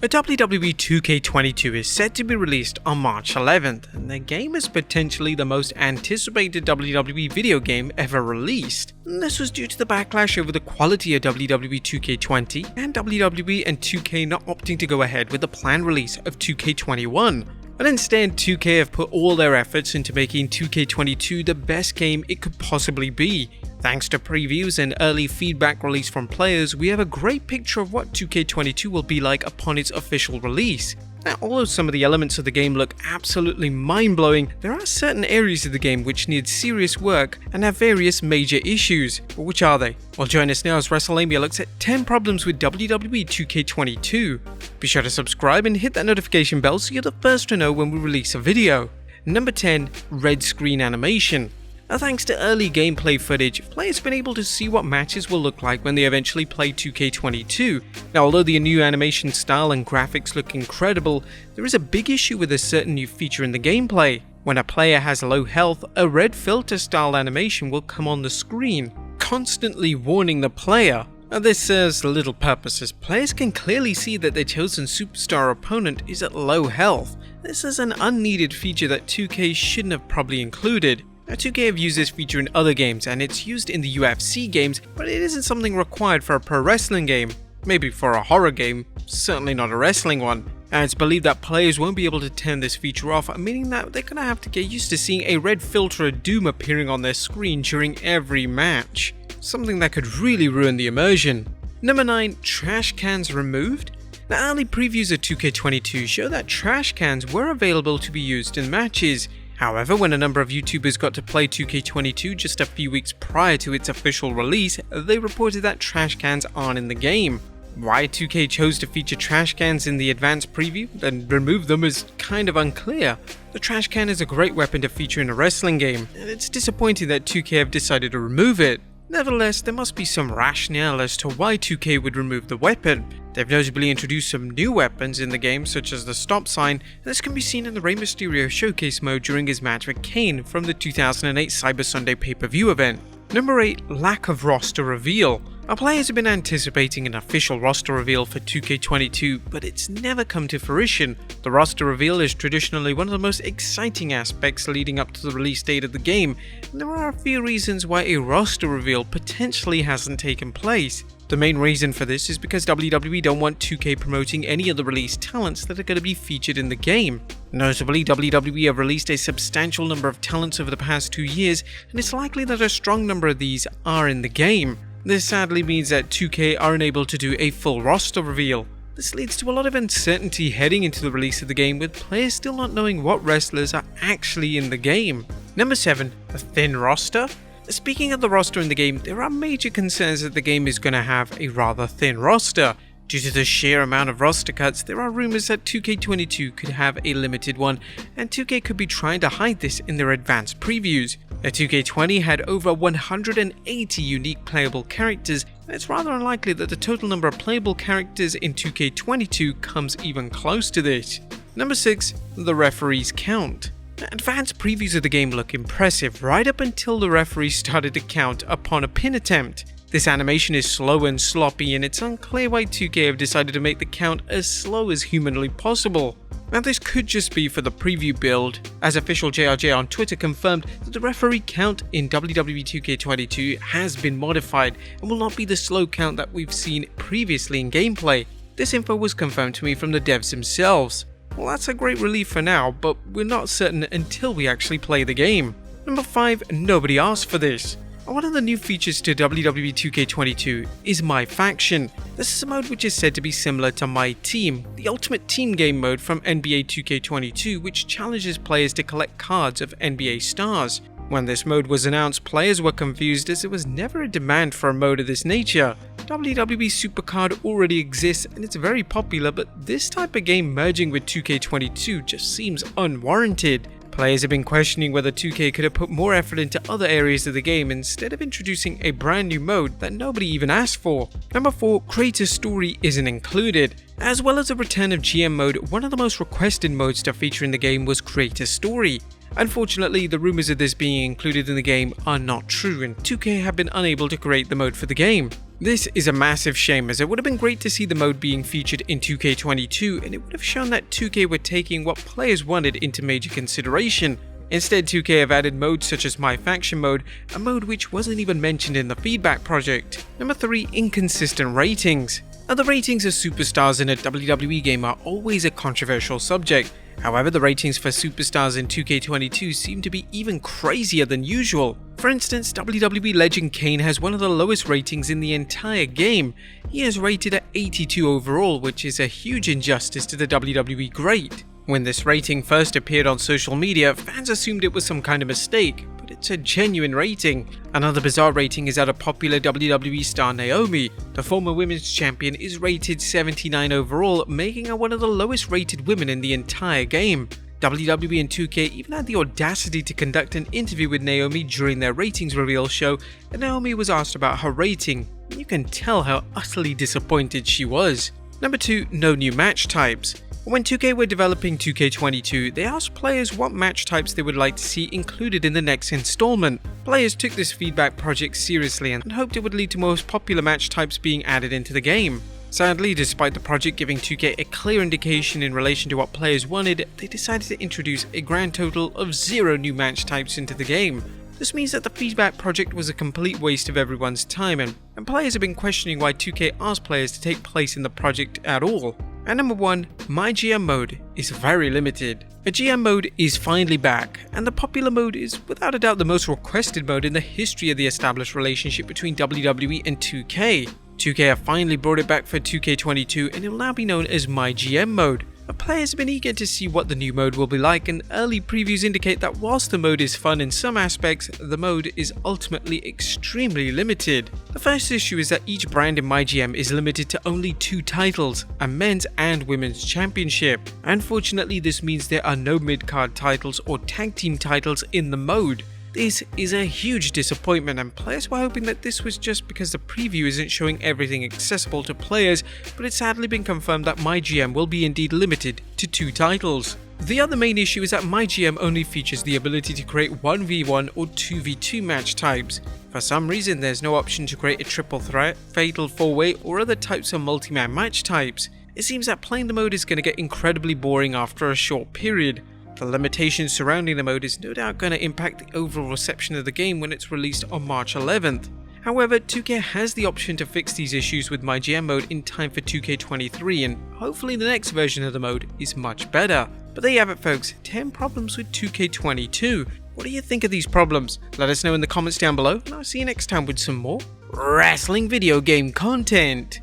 WWE 2K22 is set to be released on March 11th, and the game is potentially the most anticipated WWE video game ever released. And this was due to the backlash over the quality of WWE 2K20 and WWE and 2K not opting to go ahead with the planned release of 2K21. But instead, 2K have put all their efforts into making 2K22 the best game it could possibly be. Thanks to previews and early feedback released from players, we have a great picture of what 2K22 will be like upon its official release. Now, although some of the elements of the game look absolutely mind-blowing, there are certain areas of the game which need serious work and have various major issues. But which are they? Well, join us now as Wrestlelamia looks at 10 problems with WWE 2K22. Be sure to subscribe and hit that notification bell so you're the first to know when we release a video. Number 10. Red screen animation. Now, thanks to early gameplay footage, players have been able to see what matches will look like when they eventually play 2K22. Now, although the new animation style and graphics look incredible, there is a big issue with a certain new feature in the gameplay. When a player has low health, a red filter style animation will come on the screen, constantly warning the player. Now, this serves little purpose as players can clearly see that their chosen superstar opponent is at low health. This is an unneeded feature that 2K shouldn't have probably included. Now, 2K have used this feature in other games, and it's used in the UFC games, but it isn't something required for a pro wrestling game. Maybe for a horror game, certainly not a wrestling one. And it's believed that players won't be able to turn this feature off, meaning that they're gonna have to get used to seeing a red filter of doom appearing on their screen during every match. Something that could really ruin the immersion. Number 9. Trash cans removed. Now, early previews of 2K22 show that trash cans were available to be used in matches. However, when a number of YouTubers got to play 2K22 just a few weeks prior to its official release, they reported that trash cans aren't in the game. Why 2K chose to feature trash cans in the advanced preview, then remove them is kind of unclear. The trash can is a great weapon to feature in a wrestling game, and it's disappointing that 2K have decided to remove it. Nevertheless, there must be some rationale as to why 2K would remove the weapon. They've notably introduced some new weapons in the game, such as the stop sign, and this can be seen in the Rey Mysterio showcase mode during his match with Kane from the 2008 Cyber Sunday pay-per-view event. Number 8. Lack of roster reveal. Our players have been anticipating an official roster reveal for 2K22, but it's never come to fruition. The roster reveal is traditionally one of the most exciting aspects leading up to the release date of the game, and there are a few reasons why a roster reveal potentially hasn't taken place. The main reason for this is because WWE don't want 2K promoting any of the released talents that are going to be featured in the game. Notably, WWE have released a substantial number of talents over the past 2 years, and it's likely that a strong number of these are in the game. This sadly means that 2K are unable to do a full roster reveal. This leads to a lot of uncertainty heading into the release of the game, with players still not knowing what wrestlers are actually in the game. Number 7. A thin roster. Speaking of the roster in the game, there are major concerns that the game is going to have a rather thin roster. Due to the sheer amount of roster cuts, there are rumors that 2K22 could have a limited one, and 2K could be trying to hide this in their advanced previews. Now, 2K20 had over 180 unique playable characters, and it's rather unlikely that the total number of playable characters in 2K22 comes even close to this. Number 6. The referees count. Advanced previews of the game look impressive right up until the referee started to count upon a pin attempt. This animation is slow and sloppy, and it's unclear why 2K have decided to make the count as slow as humanly possible. Now, this could just be for the preview build, as official JRJ on Twitter confirmed that the referee count in WWE 2K22 has been modified and will not be the slow count that we've seen previously in gameplay. This info was confirmed to me from the devs themselves. Well, that's a great relief for now, but we're not certain until we actually play the game. Number 5. Nobody asked for this. One of the new features to WWE 2K22 is My Faction. This is a mode which is said to be similar to My Team, the ultimate team game mode from NBA 2K22, which challenges players to collect cards of NBA stars. When this mode was announced, players were confused as there was never a demand for a mode of this nature. WWE Supercard already exists and it's very popular, but this type of game merging with 2K22 just seems unwarranted. Players have been questioning whether 2K could have put more effort into other areas of the game instead of introducing a brand new mode that nobody even asked for. Number 4. Creator Story isn't included. As well as the return of GM mode, one of the most requested modes to feature in the game was Creator Story. Unfortunately, the rumors of this being included in the game are not true, and 2K have been unable to create the mode for the game. This is a massive shame, as it would have been great to see the mode being featured in 2K22, and it would have shown that 2K were taking what players wanted into major consideration. Instead, 2K have added modes such as My Faction mode, a mode which wasn't even mentioned in the feedback project. Number 3. Inconsistent ratings. Now, the ratings of superstars in a WWE game are always a controversial subject. However, the ratings for superstars in 2K22 seem to be even crazier than usual. For instance, WWE legend Kane has one of the lowest ratings in the entire game. He is rated at 82 overall, which is a huge injustice to the WWE great. When this rating first appeared on social media, fans assumed it was some kind of mistake, but it's a genuine rating. Another bizarre rating is that of popular WWE star Naomi. The former women's champion is rated 79 overall, making her one of the lowest rated women in the entire game. WWE and 2K even had the audacity to conduct an interview with Naomi during their ratings reveal show, and Naomi was asked about her rating. You can tell how utterly disappointed she was. Number 2. No new match types. When 2K were developing 2K22, they asked players what match types they would like to see included in the next installment. Players took this feedback project seriously and hoped it would lead to most popular match types being added into the game. Sadly, despite the project giving 2K a clear indication in relation to what players wanted, they decided to introduce a grand total of 0 new match types into the game. This means that the feedback project was a complete waste of everyone's time, and players have been questioning why 2K asked players to take place in the project at all. And number 1, My GM mode is very limited. A GM mode is finally back, and the popular mode is without a doubt the most requested mode in the history of the established relationship between WWE and 2K. 2K have finally brought it back for 2K22, and it will now be known as My GM mode. But players have been eager to see what the new mode will be like, and early previews indicate that whilst the mode is fun in some aspects, the mode is ultimately extremely limited. The first issue is that each brand in MyGM is limited to only 2 titles, a men's and women's championship. Unfortunately, this means there are no mid-card titles or tag team titles in the mode. This is a huge disappointment, and players were hoping that this was just because the preview isn't showing everything accessible to players, but it's sadly been confirmed that MyGM will be indeed limited to 2 titles. The other main issue is that MyGM only features the ability to create 1v1 or 2v2 match types. For some reason, there's no option to create a triple threat, fatal 4-way, or other types of multi-man match types. It seems that playing the mode is going to get incredibly boring after a short period. The limitations surrounding the mode is no doubt going to impact the overall reception of the game when it's released on March 11th. However, 2K has the option to fix these issues with MyGM mode in time for 2K23, and hopefully the next version of the mode is much better. But there you have it folks, 10 problems with 2K22. What do you think of these problems? Let us know in the comments down below, and I'll see you next time with some more wrestling video game content.